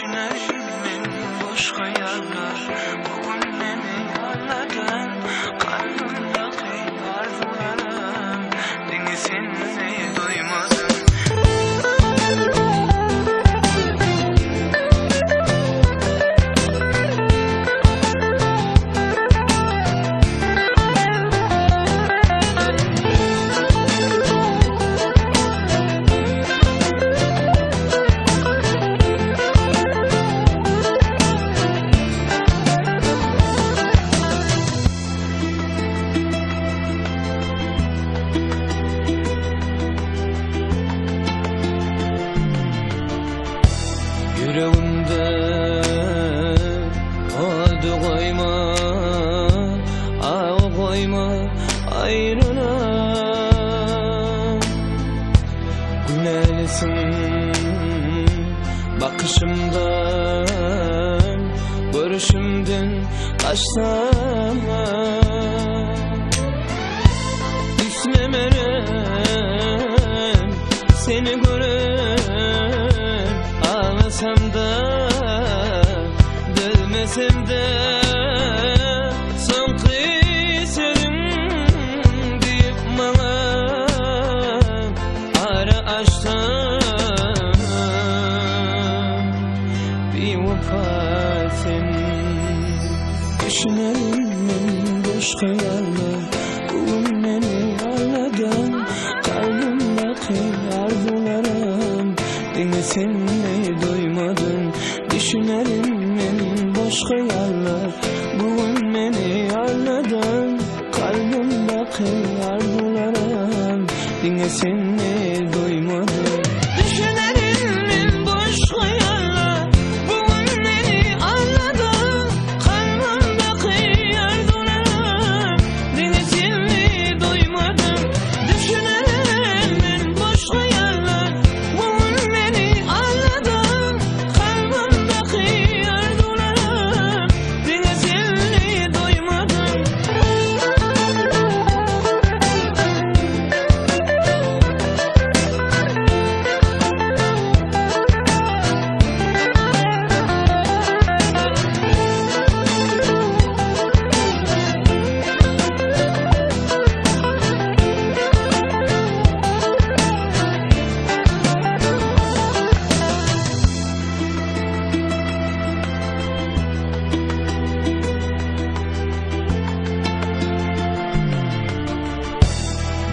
Düşünerim boş hayaller. Bugün beni anladın. Kalbimdeki arzularım denizini duymadın. Yüreğimde oldu koyma, koyma ayrına. Günelsin bakışımdan, görüşümden kaçsama. Düşlemerem seni gören, ağlasam da dövmesem de son kıyserim deyip bana ara açtım. Bir vefa sen düşünelim boş hayaller. Bugün beni ağladın. Kalbimdeki arzularım denizini duymadın. Düşünelim boş hayaller. Bugün beni ağladın. Kalbimdeki arzularım denizini duymadın. Düşünelim boş hayaller. Bugün beni ağladın. Kalbimdeki arzularım denizini duymadın. Düşünelim boş hayaller. Bugün beni ağladın. Kalbimdeki arzularım denizini duymadın.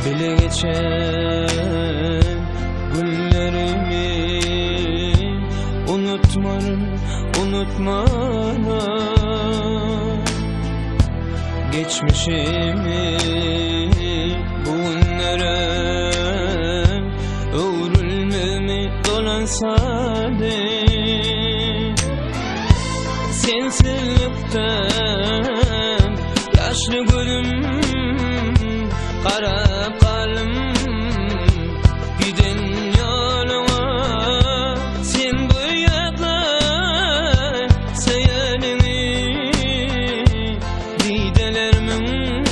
Bile geçen günlerimi unutmana, geçmişimi bugünlere öğrülmemi dolansadı. Sensizlikten yaşlı gülüm qarab qalım giden yoluna. Sen bu yoqda sayanini didelermin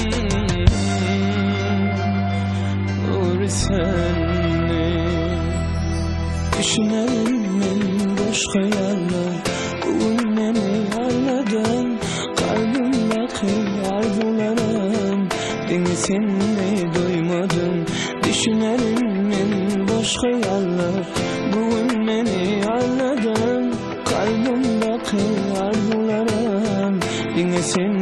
ursanni. Düşünelim boş hayaller. Bugün beni ağladın. Kalbimdeki arzularım denizini duymadın. Düşünelim boş hayaller. Bugün beni ağladın. Kalbimdeki arzularım denizini